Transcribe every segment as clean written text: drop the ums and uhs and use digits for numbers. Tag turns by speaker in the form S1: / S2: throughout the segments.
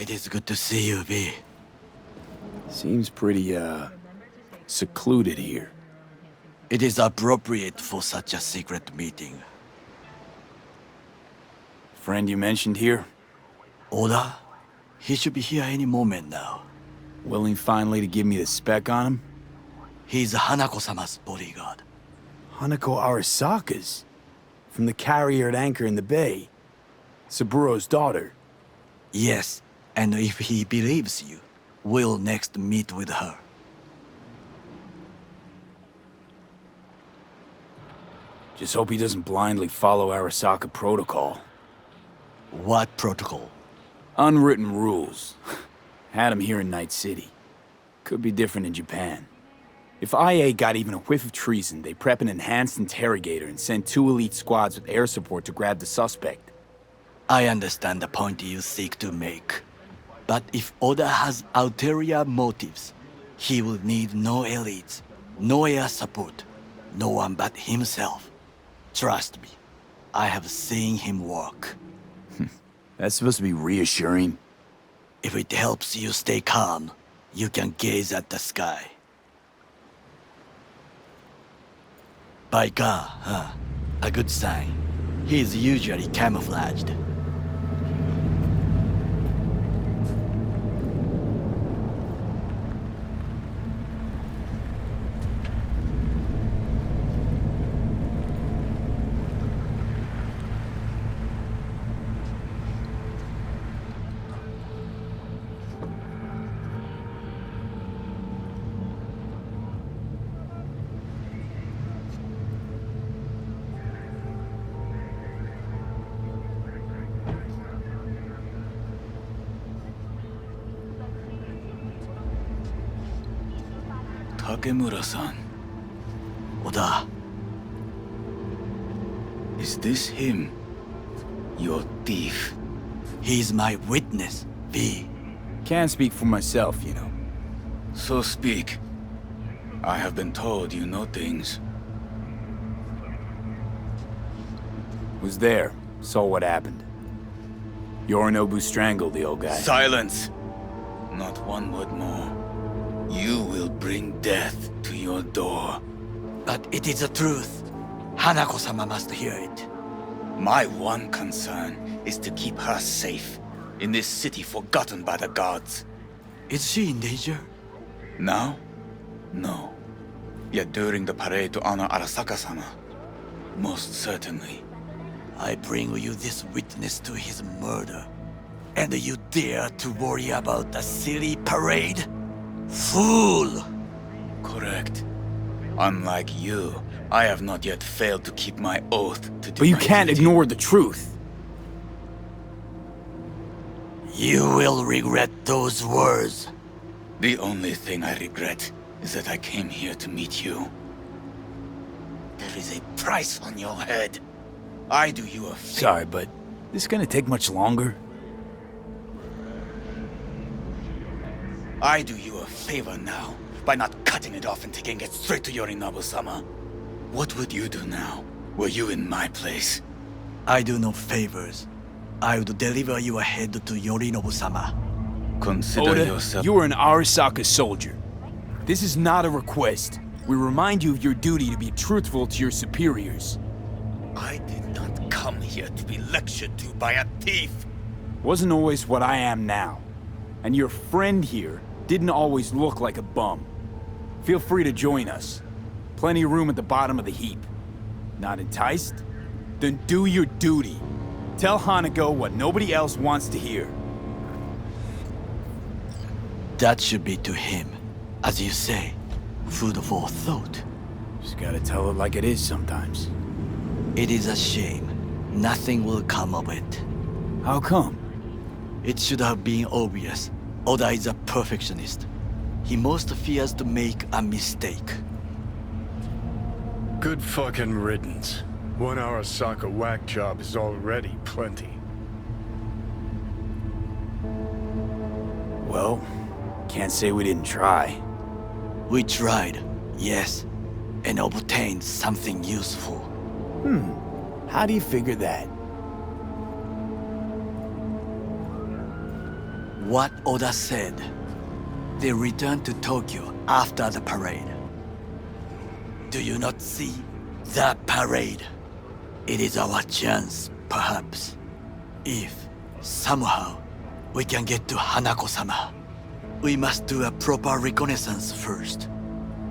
S1: It is good to see you, V.
S2: Seems pretty, secluded here.
S1: It is appropriate for such a secret meeting.
S2: Friend you mentioned here?
S1: Oda? He should be here any moment now.
S2: Willing finally to give me the spec on him?
S1: He's Hanako-sama's bodyguard.
S2: Hanako Arasaka's? From the carrier at anchor in the bay. Saburo's daughter.
S1: Yes, and if he believes you, we'll next meet with her.
S2: Just hope he doesn't blindly follow Arasaka protocol.
S1: What protocol?
S2: Unwritten rules. Had him here in Night City. Could be different in Japan. If IA got even a whiff of treason, they prep an enhanced interrogator and send 2 elite squads with air support to grab the suspect.
S1: I understand the point you seek to make. But if Oda has ulterior motives, he will need no elites, no air support, no one but himself. Trust me, I have seen him work.
S2: That's supposed to be reassuring.
S1: If it helps you stay calm, you can gaze at the sky. By car, huh? A good sign. He is usually camouflaged.
S2: Takemura-san.
S1: Oda,
S2: Is this him? Your thief?
S1: he's my witness, V.
S2: Can't speak for myself, you know.
S3: So speak. I have been told you know things.
S2: Was there, saw what happened. Yorinobu strangled the old guy.
S3: Silence! Not one word more. You will bring death to your door.
S1: But it is the truth. Hanako-sama must hear it.
S3: My one concern is to keep her safe in this city forgotten by the gods.
S1: Is she in danger?
S3: Now? No. Yet during the parade to honor Arasaka-sama, most certainly.
S1: I bring you this witness to his murder. And you dare to worry about a silly parade? Fool!
S3: Correct. Unlike you, I have not yet failed to keep my oath to
S2: But you can't ignore the truth.
S1: You will regret those words.
S3: The only thing I regret is that I came here to meet you. There is a price on your head. I do you a favor.
S2: Sorry, but this gonna take much longer?
S3: I do you a favor now by not cutting it off and taking it straight to Yorinobu-sama. What would you do now, were you in my place?
S1: I do no favors. I would deliver your head to Yorinobu-sama.
S3: Consider
S2: Oda,
S3: yourself...
S2: you are an Arasaka soldier. This is not a request. We remind you of your duty to be truthful to your superiors.
S3: I did not come here to be lectured to by a thief.
S2: Wasn't always what I am now. And your friend here didn't always look like a bum. Feel free to join us. Plenty of room at the bottom of the heap. Not enticed? Then do your duty. Tell Hanako what nobody else wants to hear.
S1: That should be to him. As you say, food for thought.
S2: Just gotta tell it like it is sometimes.
S1: It is a shame. Nothing will come of it.
S2: How come?
S1: It should have been obvious. Oda is a perfectionist. He most fears to make a mistake.
S4: Good fucking riddance. One Arasaka whack job is already plenty.
S2: Well, can't say we didn't try.
S1: We tried, yes, and obtained something useful.
S2: How do you figure that?
S1: what Oda said. They returned to Tokyo after the parade. Do you not see that parade? It is our chance, perhaps. If, somehow, we can get to Hanako-sama. We must do a proper reconnaissance first.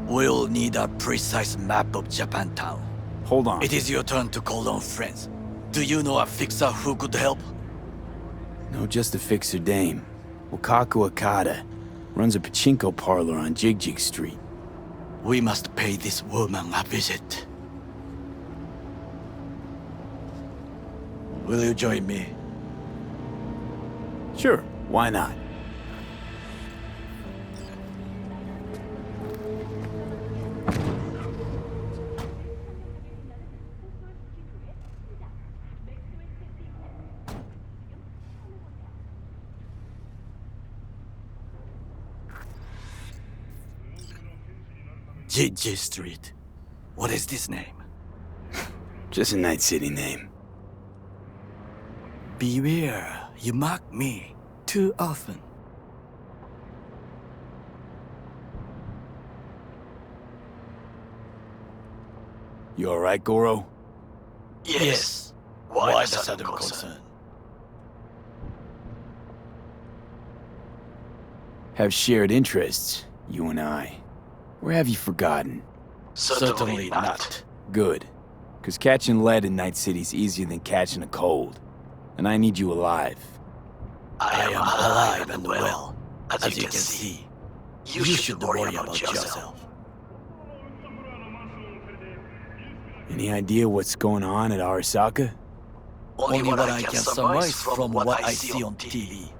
S1: We'll need a precise map of Japantown.
S2: Hold on.
S1: It is your turn to call on friends. Do you know a fixer who could help?
S2: No, just a fixer dame. Wakaku Akata. Runs a pachinko parlor on Jig Street.
S1: We must pay this woman a visit. Will you join me?
S2: Sure, why not?
S1: Jiji Street. What is this name?
S2: Just a Night City name.
S1: Beware, you mock me too often.
S2: You alright, Goro?
S1: Yes. Why the sudden concern?
S2: Have shared interests, you and I. Or have you forgotten?
S1: Certainly not.
S2: Good. Because catching lead in Night City's easier than catching a cold. And I need you alive.
S1: I am alive and well, as you can see. You should worry about yourself.
S2: Any idea what's going on at Arasaka?
S1: Only what I can surmise from what I see on TV.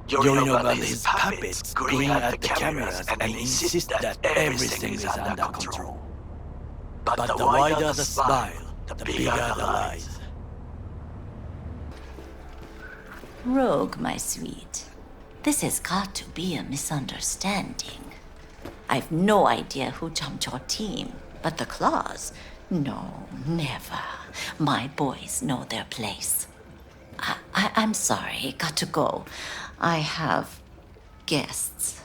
S1: Yorinobu and his puppets grin at the cameras and insist that everything is under control. But the wider the smile, the bigger the lies.
S5: Rogue, my sweet. This has got to be a misunderstanding. I've no idea who jumped your team, but the claws? No, never. My boys know their place. I'm sorry, got to go. I have guests.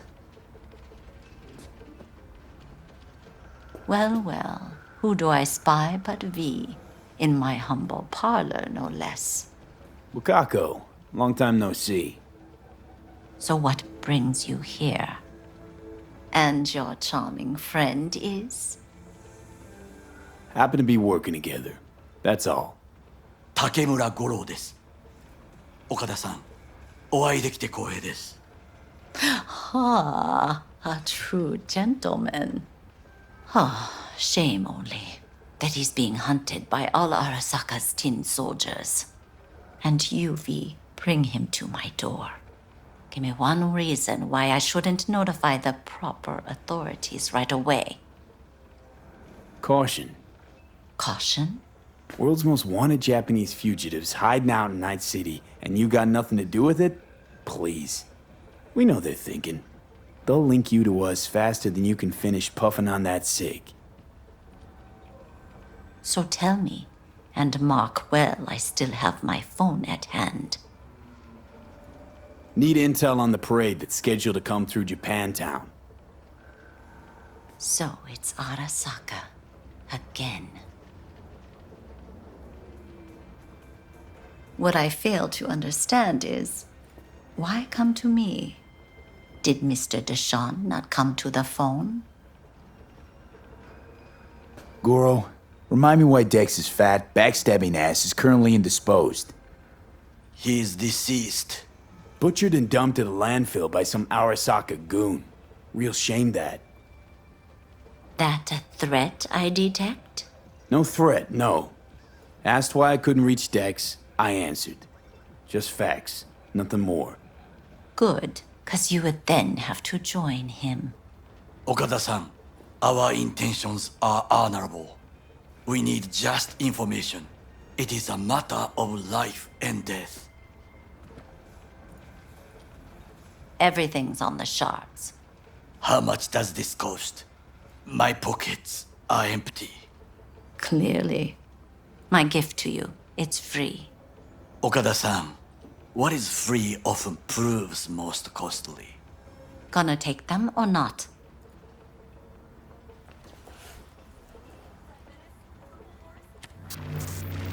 S5: Well, who do I spy but V? In my humble parlor, no less.
S2: Wakako, long time no see.
S5: So what brings you here? And your charming friend is?
S2: Happen to be working together. That's all.
S1: Takemura Goro です。岡田さん、お会いできて光栄です。
S5: Ah, a true gentleman. Ah, shame only that he's being hunted by all Arasaka's tin soldiers. And you, V, bring him to my door. Give me one reason why I shouldn't notify the proper authorities right away.
S2: Caution.
S5: Caution?
S2: World's most wanted Japanese fugitives hiding out in Night City, and you got nothing to do with it? Please. We know they're thinking. They'll link you to us faster than you can finish puffing on that cig.
S5: So tell me, and mark well I still have my phone at hand.
S2: Need intel on the parade that's scheduled to come through Japantown.
S5: So it's Arasaka. Again. What I fail to understand is, why come to me? Did Mr. Deshawn not come to the phone?
S2: Goro, remind me why Dex's fat, backstabbing ass is currently indisposed.
S1: He is deceased.
S2: Butchered and dumped at a landfill by some Arasaka goon. Real shame that.
S5: That a threat I detect?
S2: No threat, no. Asked why I couldn't reach Dex, I answered. Just facts, nothing more.
S5: Good, 'cause you would then have to join him.
S1: Okada-san, our intentions are honorable. We need just information. It is a matter of life and death.
S5: Everything's on the shards.
S1: How much does this cost? My pockets are empty.
S5: Clearly. My gift to you, it's free.
S1: Okada-san, What is free often proves most costly.
S5: Gonna take them or not?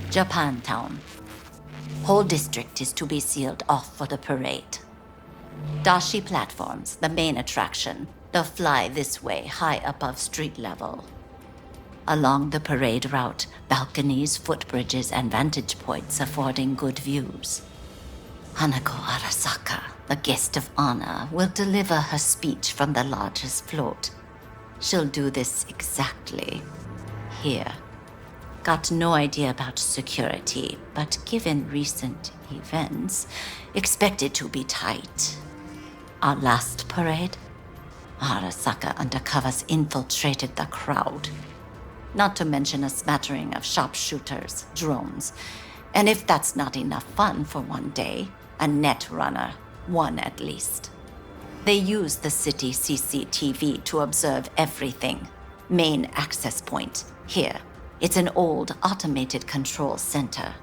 S5: Japantown. Whole district is to be sealed off for the parade. Dashi platforms, the main attraction. They'll fly this way, high above street level. Along the parade route, balconies, footbridges, and vantage points affording good views. Hanako Arasaka, the guest of honor, will deliver her speech from the largest float. She'll do this exactly here. Got no idea about security, but given recent events, expect it to be tight. Our last parade, Arasaka undercovers infiltrated the crowd. Not to mention a smattering of sharpshooters, drones. And if that's not enough fun for one day, a net runner, one at least. They use the city CCTV to observe everything. Main access point, here. It's an old automated control center.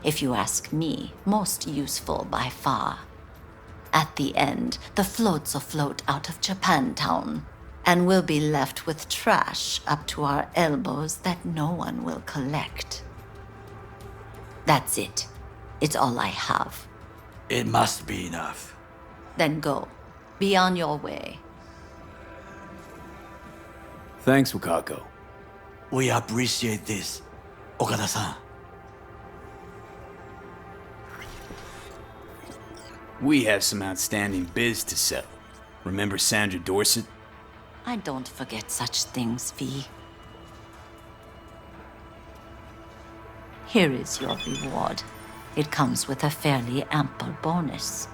S5: If you ask me, most useful by far. At the end, the floats will float out of Japantown, and we'll be left with trash up to our elbows that no one will collect. That's it. It's all I have.
S1: It must be enough.
S5: Then go. Be on your way.
S2: Thanks, Wakako.
S1: We appreciate this, Okada-san.
S2: We have some outstanding biz to settle. Remember Sandra Dorset?
S5: I don't forget such things, V. Here is your reward. It comes with a fairly ample bonus.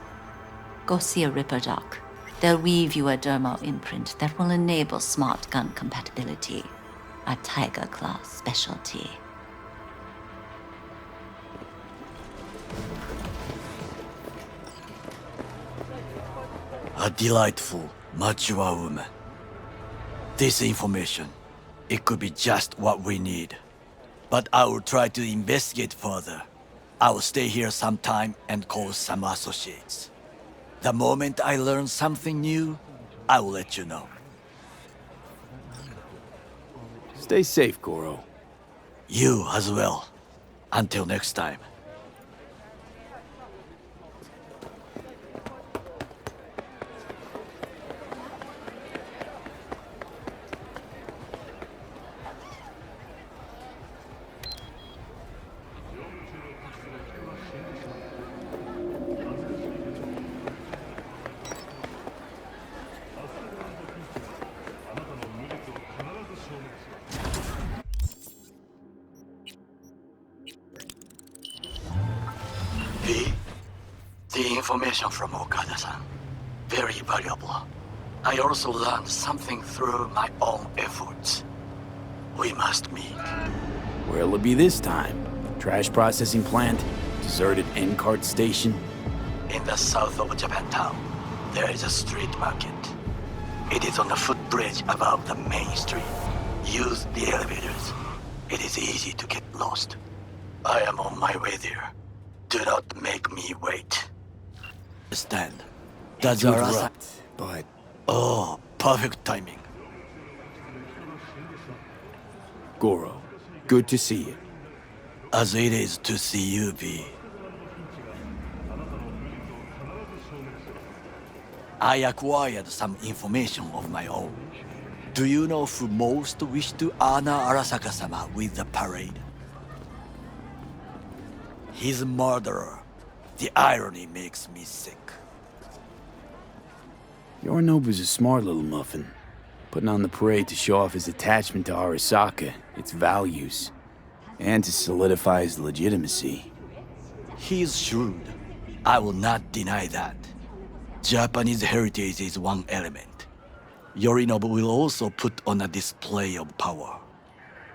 S5: Go see a Ripper doc. They'll weave you a dermo imprint that will enable smart gun compatibility. A Tiger Claw specialty.
S1: A delightful, mature woman. This information, it could be just what we need. But I will try to investigate further. I will stay here some time and call some associates. The moment I learn something new, I will let you know.
S2: Stay safe, Goro.
S1: You as well. Until next time. The information from Okada-san, very valuable. I also learned something through my own efforts. We must meet.
S2: Where'll it be this time? Trash processing plant? Deserted N-cart station?
S1: In the south of Japantown, there is a street market. It is on the footbridge above the main street. Use the elevators. It is easy to get lost. I am on my way there. Do not make me wait. Understand. Does
S2: To
S1: Arasa...
S2: interrupt, but
S1: Oh, perfect timing.
S2: Goro, good to see you.
S1: As it is to see you, V. I acquired some information of my own. Do you know who most wish to honor Arasaka-sama with the parade? His murderer. The irony makes me sick.
S2: Yorinobu's a smart little muffin. Putting on the parade to show off his attachment to Arasaka, its values, and to solidify his legitimacy.
S1: He is shrewd. I will not deny that. Japanese heritage is one element. Yorinobu will also put on a display of power.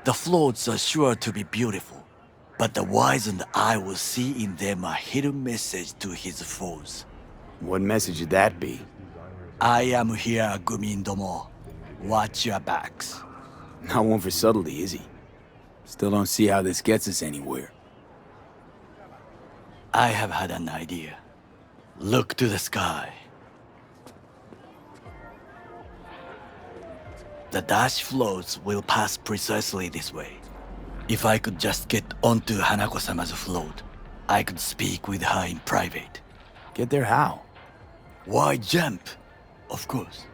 S1: The floats are sure to be beautiful, but the wizened eye will see in them a hidden message to his foes.
S2: What message would that be?
S1: I am here, Gumindomo. Watch your backs.
S2: Not one for subtlety, is he? Still don't see how this gets us anywhere.
S1: I have had an idea. Look to the sky. The dash floats will pass precisely this way. If I could just get onto Hanako-sama's float, I could speak with her in private.
S2: Get there how?
S1: Why jump? Of course.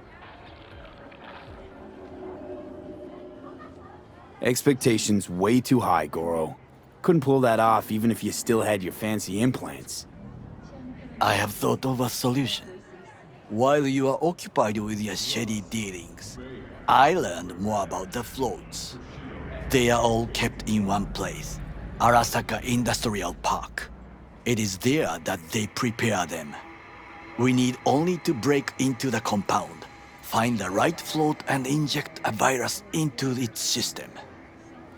S2: Expectations way too high, Goro. Couldn't pull that off even if you still had your fancy implants.
S1: I have thought of a solution. While you are occupied with your shady dealings, I learned more about the floats. They are all kept in one place, Arasaka Industrial Park. It is there that they prepare them. We need only to break into the compound, find the right float and inject a virus into its system.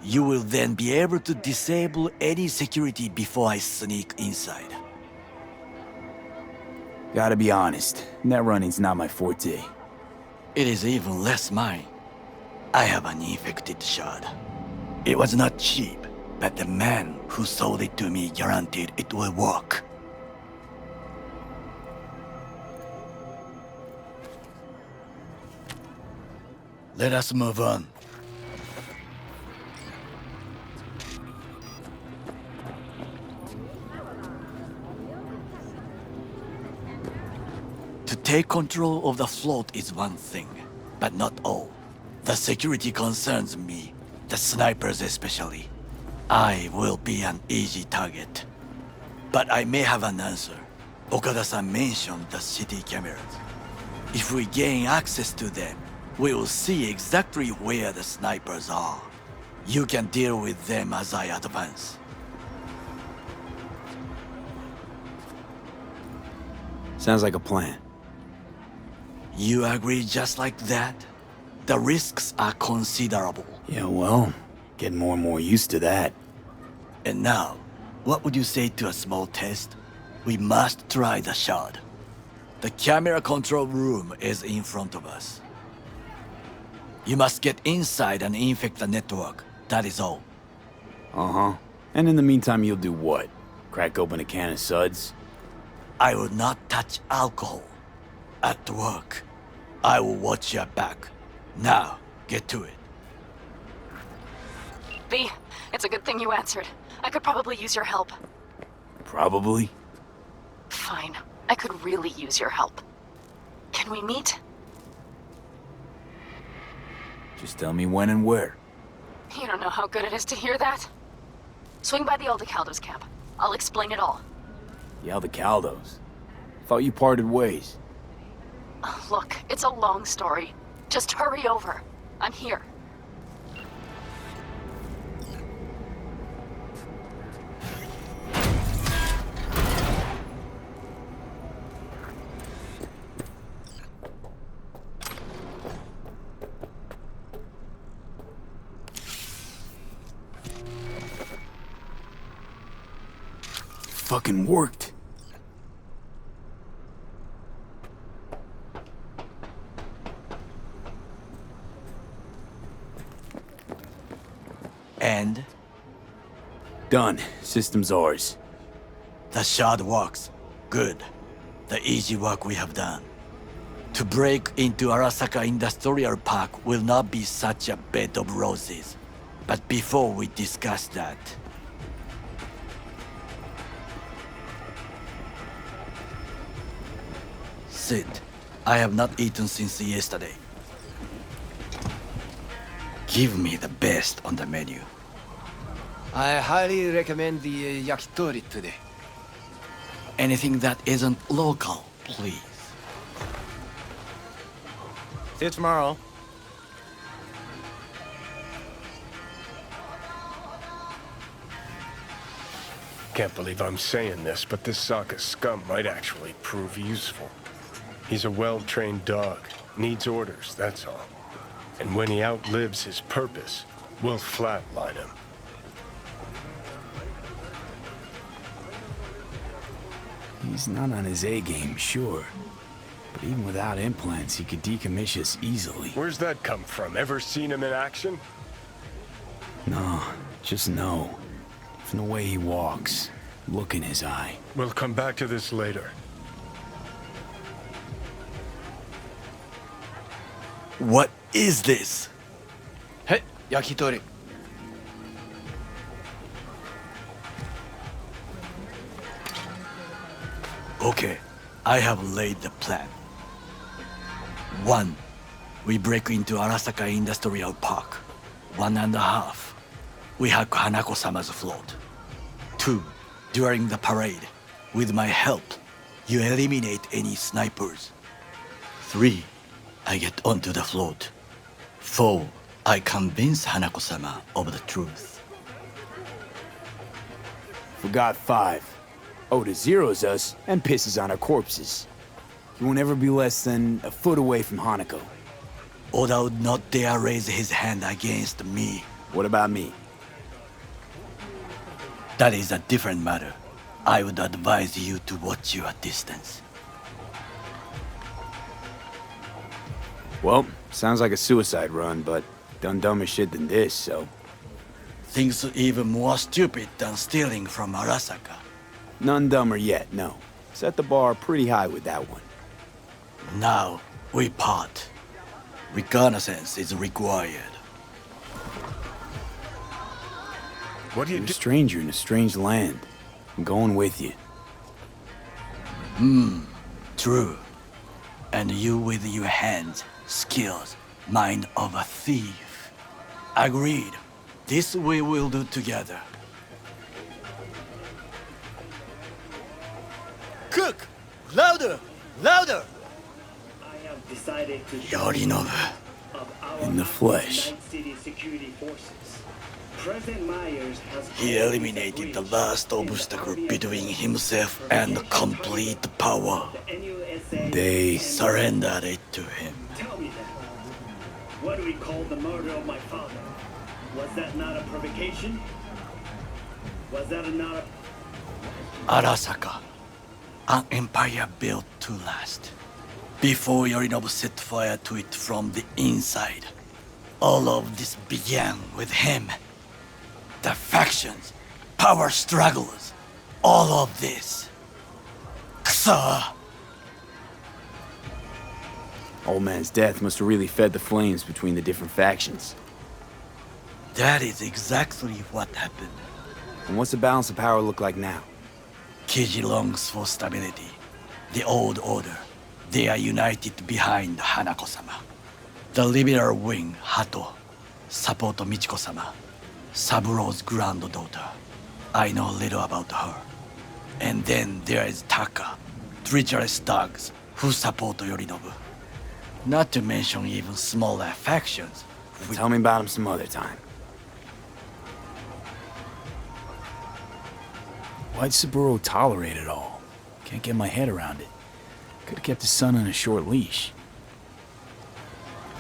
S1: You will then be able to disable any security before I sneak inside.
S2: Gotta be honest, net running's not my forte.
S1: It is even less mine. I have an infected shard. It was not cheap, but the man who sold it to me guaranteed it will work. Let us move on. To take control of the float is one thing, but not all. The security concerns me, the snipers especially. I will be an easy target. But I may have an answer. Okada-san mentioned the city cameras. If we gain access to them, we will see exactly where the snipers are. You can deal with them as I advance.
S2: Sounds like a plan.
S1: You agree just like that? The risks are considerable.
S2: Yeah, well, getting more and more used to that.
S1: And now, what would you say to a small test? We must try the shard. The camera control room is in front of us. You must get inside and infect the network. That is all.
S2: Uh-huh. And in the meantime, you'll do what? Crack open a can of suds?
S1: I will not touch alcohol. At work, I will watch your back. Now, get to it.
S6: V, it's a good thing you answered. I could probably use your help.
S2: Probably.
S6: Fine. I could really use your help. Can we meet?
S2: Just tell me when and where.
S6: You don't know how good it is to hear that. Swing by the Aldecaldo's camp. I'll explain it all.
S2: The Aldecaldos. Thought you parted ways.
S6: Look, it's a long story. Just hurry over. I'm here.
S2: Fucking worked.
S1: And
S2: Done. System's ours.
S1: the shard works. Good. The easy work we have done. To break into Arasaka Industrial Park will not be such a bed of roses. But before we discuss that, sit. I have not eaten since yesterday. Give me the best on the menu.
S7: I highly recommend the yakitori today.
S1: Anything that isn't local, please.
S7: See you tomorrow.
S4: Can't believe I'm saying this, but this Sokka scum might actually prove useful. He's a well-trained dog. Needs orders, that's all. And when he outlives his purpose, we'll flatline him.
S2: He's not on his A-game, sure. But even without implants, he could decommission us easily.
S4: Where's that come from? Ever seen him in action?
S2: No, just no. From the way he walks, look in his eye.
S4: We'll come back to this later.
S1: What is this?
S7: Hey, yakitori.
S1: Okay, I have laid the plan. 1. We break into Arasaka Industrial Park. 1.5. We hack Hanako-sama's float. 2. During the parade, with my help, you eliminate any snipers. 3. I get onto the float. 4. I convince Hanako-sama of the truth.
S2: Forgot 5. Oda zeros us and pisses on our corpses. He won't ever be less than a foot away from Hanako.
S1: Oda would not dare raise his hand against me.
S2: What about me?
S1: That is a different matter. I would advise you to watch your distance.
S2: Well, sounds like a suicide run, but done dumber shit than this, so...
S1: Things even more stupid than stealing from Arasaka.
S2: None dumber yet, no. Set the bar pretty high with that one.
S1: Now, we part. Reconnaissance is required.
S4: What do you
S2: You're a
S4: do?
S2: stranger in a strange land. I'm going with you.
S1: True. And you with your hands, skills, mind of a thief. Agreed. This we will do together.
S7: Cook! Louder! Louder!
S8: I have decided to
S1: Yorinobu.
S8: of our
S2: In the flesh.
S8: Night City security forces. President Myers has
S1: He eliminated the last obstacle between himself and complete power.
S8: the NUSA.
S2: They...
S1: Surrendered it to him.
S8: Tell me that. What do we call the murder of my father? Was that not a provocation? Was that not a...
S1: Arasaka. An empire built to last. Before Yorinobu set fire to it from the inside. All of this began with him. The factions, power struggles, all of this. Kusa!
S2: Old man's death must have really fed the flames between the different factions.
S1: That is exactly what happened.
S2: And what's the balance of power look like now?
S1: Kiji longs for stability. The old order. They are united behind Hanako-sama. The liberal wing, Hato, support Michiko-sama, Saburo's granddaughter. I know little about her. And then there is Taka, treacherous dogs who support Yorinobu. Not to mention even smaller factions.
S2: Tell me about him some other time. Why'd Saburo tolerate it all? Can't get my head around it. Could've kept his son on a short leash.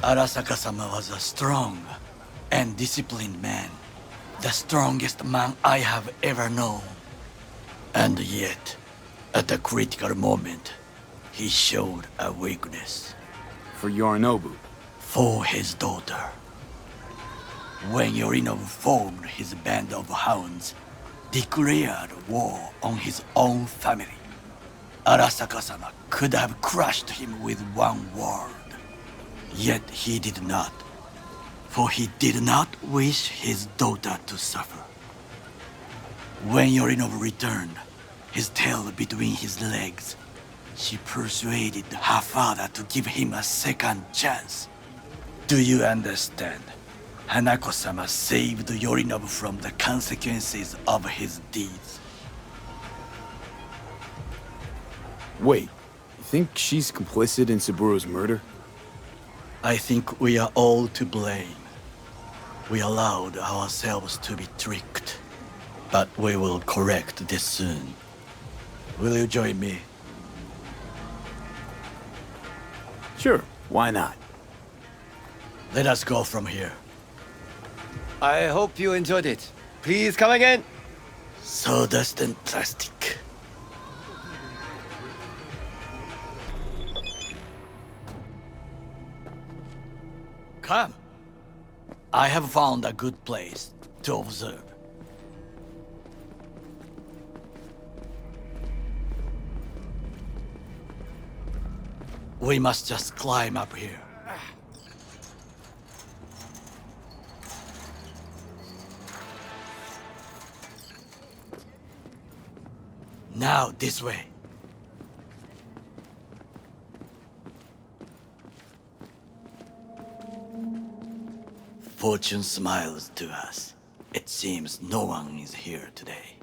S1: Arasaka-sama was a strong and disciplined man. The strongest man I have ever known. And yet, at a critical moment, he showed a weakness.
S2: For Yorinobu.
S1: For his daughter. When Yorinobu formed his band of hounds, declared war on his own family, Arasaka-sama could have crushed him with one word. Yet he did not, for he did not wish his daughter to suffer. When Yorinobu returned, his tail between his legs, she persuaded her father to give him a second chance. Do you understand? Hanako-sama saved Yorinobu from the consequences of his deeds.
S2: Wait, you think she's complicit in Saburo's murder?
S1: I think we are all to blame. We allowed ourselves to be tricked. But we will correct this soon. Will you join me?
S2: Sure, why not?
S1: Let us go from here.
S7: I hope you enjoyed it. Please come again.
S1: Sawdust and plastic. Come. I have found a good place to observe. We must just climb up here. Now, this way. Fortune smiles to us. It seems no one is here today.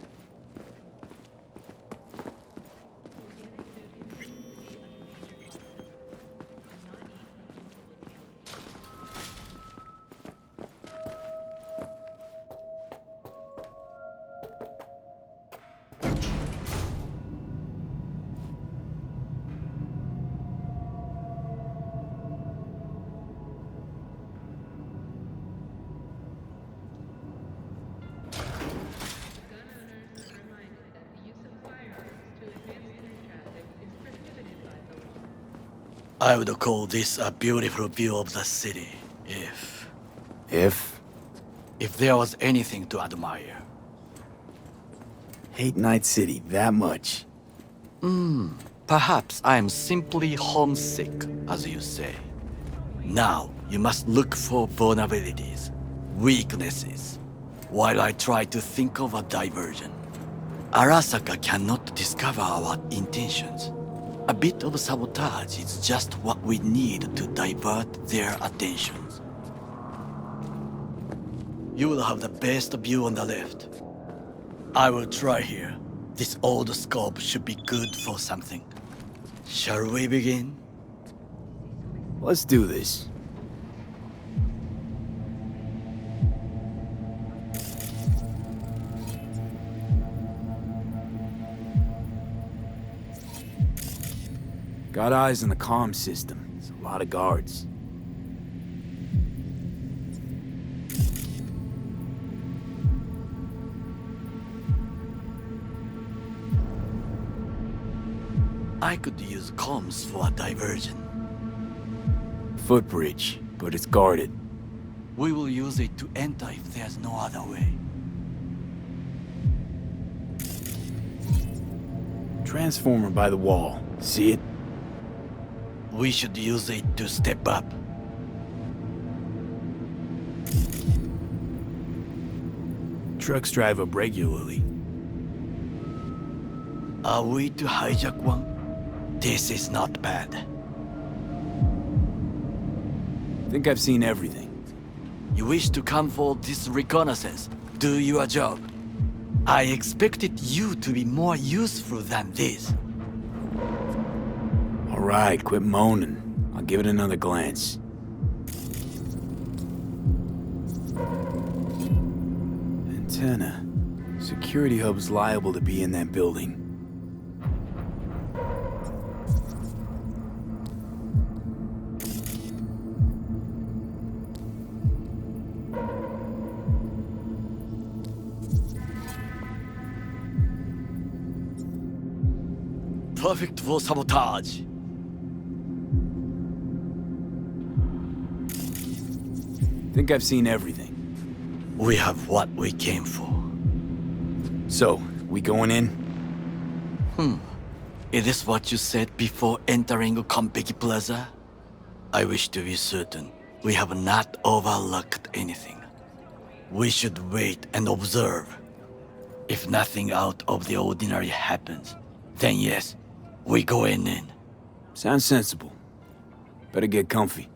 S1: I would call this a beautiful view of the city, if there was anything to admire.
S2: Hate Night City that much.
S1: Perhaps I am simply homesick, as you say. Now, you must look for vulnerabilities, weaknesses, while I try to think of a diversion. Arasaka cannot discover our intentions. A bit of sabotage is just what we need to divert their attentions. You will have the best view on the left. I will try here. This old scope should be good for something. Shall we begin?
S2: Let's do this. Got eyes on the comm system. There's a lot of guards.
S1: I could use comms for a diversion.
S2: Footbridge, but it's guarded.
S1: We will use it to enter if there's no other way.
S2: Transformer by the wall. See it?
S1: We should use it to step up.
S2: Trucks drive up regularly.
S1: Are we to hijack one? This is not bad.
S2: Think I've seen everything.
S1: You wish to come for this reconnaissance? Do your job. I expected you to be more useful than this.
S2: All right, quit moaning. I'll give it another glance. Antenna. Security hub's liable to be in that building.
S1: Perfect for sabotage.
S2: Think I've seen everything.
S1: We have what we came for.
S2: So, we going in?
S1: Is this what you said before entering Konpeki Plaza? I wish to be certain we have not overlooked anything. We should wait and observe. If nothing out of the ordinary happens, then yes, we going in.
S2: Sounds sensible. Better get comfy.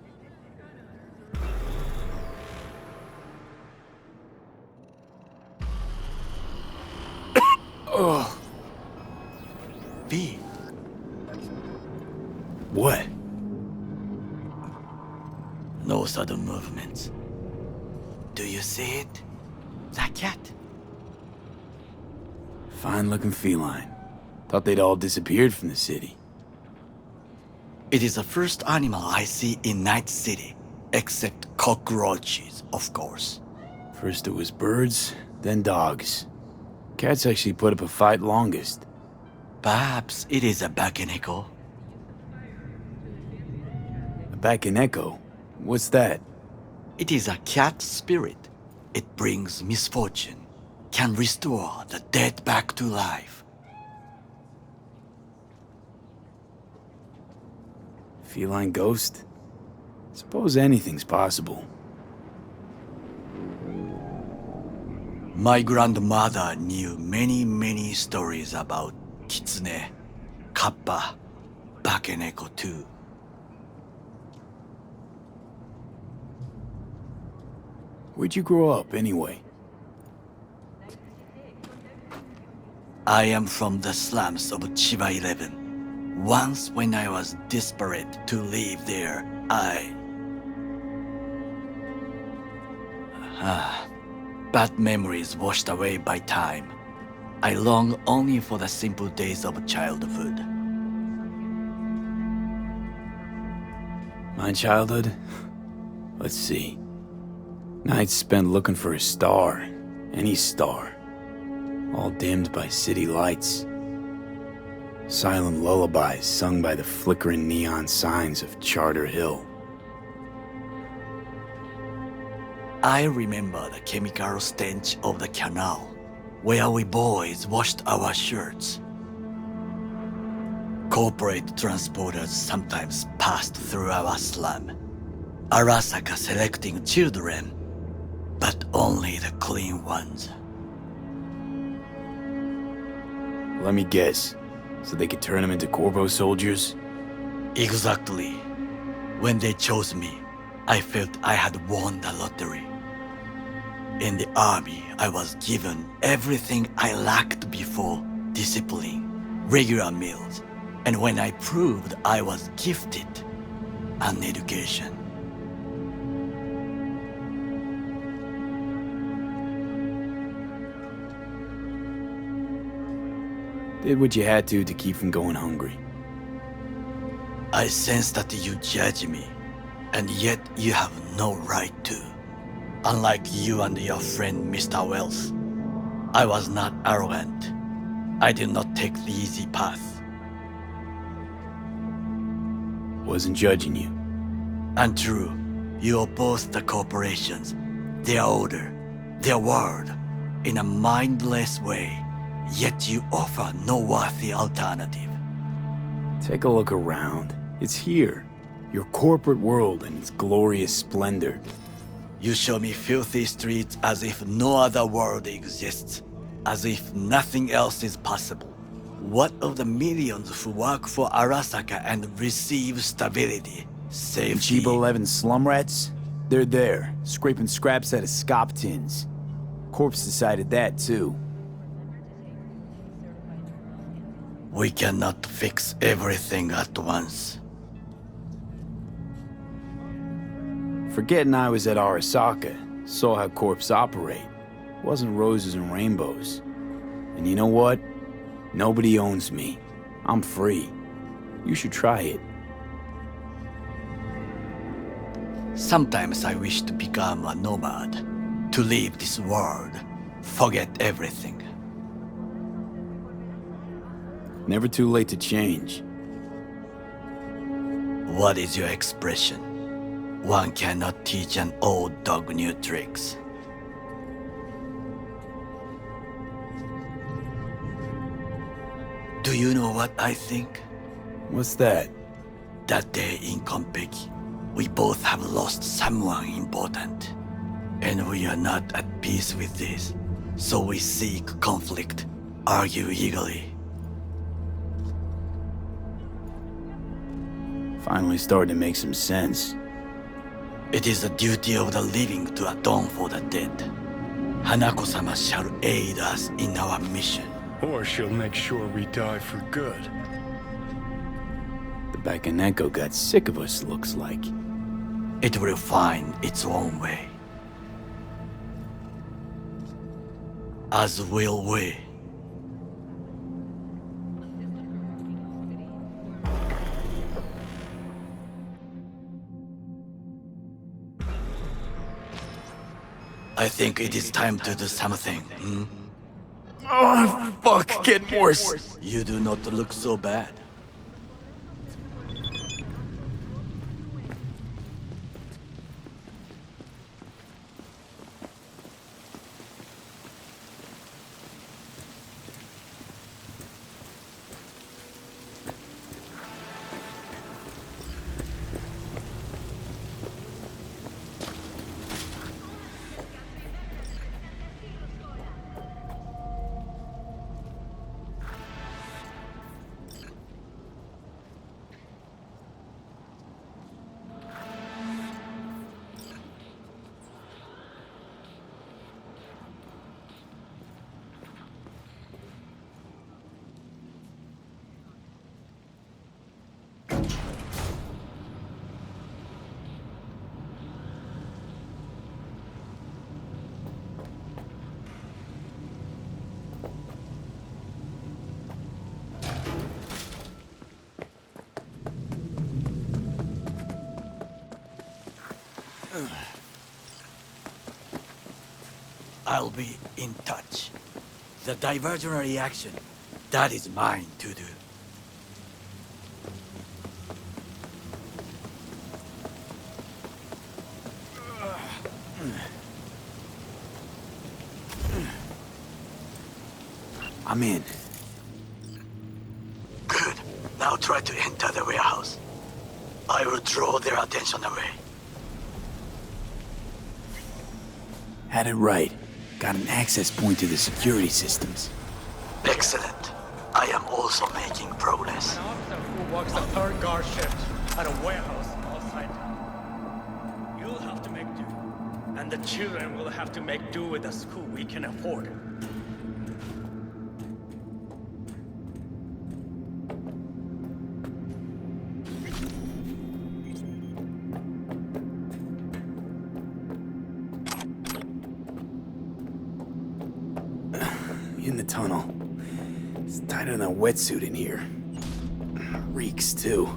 S1: Ugh. V.
S2: What?
S1: No sudden movements. Do you see it? That cat?
S2: Fine-looking feline. Thought they'd all disappeared from the city.
S1: It is the first animal I see in Night City, except cockroaches, of course.
S2: First it was birds, then dogs. Cats actually put up a fight longest.
S1: Perhaps it is a Bakeneko.
S2: A Bakeneko? What's that?
S1: It is a cat spirit. It brings misfortune, can restore the dead back to life.
S2: Feline ghost? Suppose anything's possible.
S1: My grandmother knew many stories about キツネ、カッパ、化け猫 too.
S2: Where'd you grow up, anyway?
S1: I am from the slums of Chiba 11. Once when I was desperate to live there, bad memories washed away by time. I long only for the simple days of childhood.
S2: My childhood? Let's see. Nights spent looking for a star. Any star. All dimmed by city lights. Silent lullabies sung by the flickering neon signs of Charter Hill.
S1: I remember the chemical stench of the canal, where we boys washed our shirts. Corporate transporters sometimes passed through our slum. Arasaka selecting children, but only the clean ones.
S2: Let me guess. So they could turn them into Corvo soldiers?
S1: Exactly. When they chose me, I felt I had won the lottery. In the army, I was given everything I lacked before: discipline, regular meals, and when I proved I was gifted, an education.
S2: Did what you had to keep from going hungry.
S1: I sense that you judge me, and yet you have no right to. Unlike you and your friend Mr. Wells, I was not arrogant. I did not take the easy path.
S2: Wasn't judging you.
S1: Untrue, you oppose the corporations, their order, their word, in a mindless way, yet you offer no worthy alternative.
S2: Take a look around. It's here. Your corporate world and its glorious splendor.
S1: You show me filthy streets as if no other world exists, as if nothing else is possible. What of the millions who work for Arasaka and receive stability, safety?
S2: Chiba 11 slum rats? They're there, scraping scraps out of scop tins. Corpse decided that too.
S1: We cannot fix everything at once.
S2: Forgetting I was at Arasaka, saw how corps operate. Wasn't roses and rainbows. And you know what? Nobody owns me. I'm free. You should try it.
S1: Sometimes I wish to become a nomad, to leave this world, forget everything.
S2: Never too late to change.
S1: What is your expression? One cannot teach an old dog new tricks. Do you know what I think?
S2: What's that?
S1: That day in Konpeki, we both have lost someone important. And we are not at peace with this. So we seek conflict, argue eagerly.
S2: Finally starting to make some sense.
S1: It is the duty of the living to atone for the dead. Hanako-sama shall aid us in our mission.
S4: Or she'll make sure we die for good.
S2: The Bakaneko got sick of us, looks like.
S1: It will find its own way. As will we. I think it is time to do something.
S2: Oh, fuck, getting worse.
S1: You do not look so bad. I'll be in touch. The diversion reaction, that is mine to do.
S2: I'm in.
S1: Good. Now try to enter the warehouse. I will draw their attention away.
S2: Had it right. Got an access point to the security systems.
S1: Excellent. I am also making progress.
S9: An officer who works the third guard shift at a warehouse outside town. You'll have to make do. And the children will have to make do with the school we can afford.
S2: In the tunnel. It's tighter than a wetsuit in here. Reeks, too.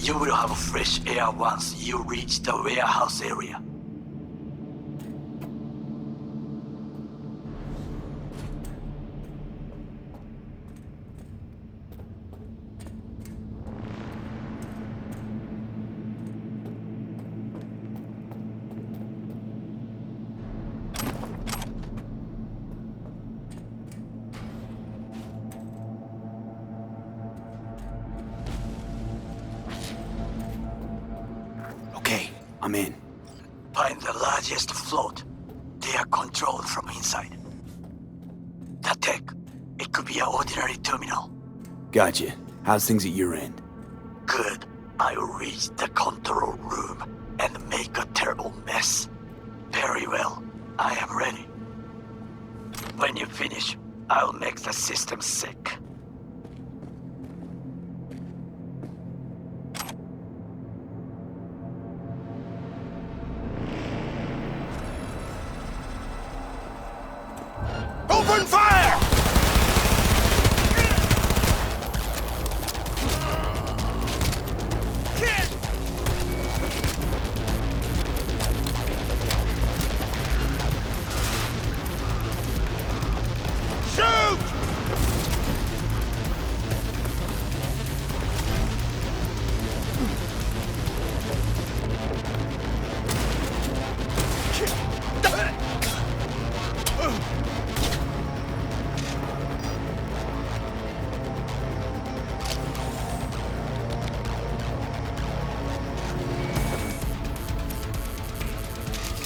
S1: You will have fresh air once you reach the warehouse area.
S2: Okay, I'm in.
S1: Find the largest float. They are controlled from inside. The tech, it could be an ordinary terminal.
S2: Gotcha. How's things at your end?
S1: Good. I will reach the control room and make a terrible mess. Very well. I am ready. When you finish, I'll make the system sick.
S3: Open fire! Shoot!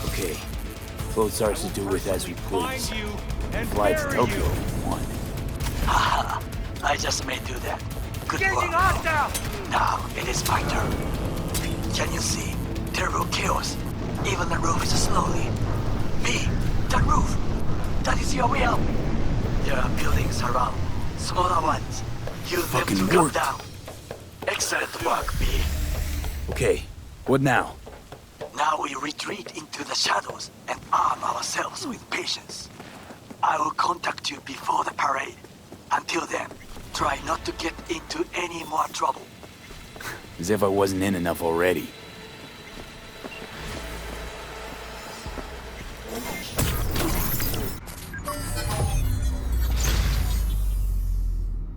S2: Okay. Float starts to do with as we please. Fly to Tokyo if we want.
S1: Haha, I just may do that. Good work. Now it is my turn. Can you see? Terrible chaos. Even the roof is slowly. B, that roof. That is your way out. There are buildings around. Smaller ones. Use them
S2: Fucking
S1: to come
S2: worked.
S1: down. Excellent work, B.
S2: Okay, what now?
S1: Now we retreat into the shadows and arm ourselves with patience. I will contact you before the parade. Until then, try not to get into any more trouble.
S2: As if I wasn't in enough already.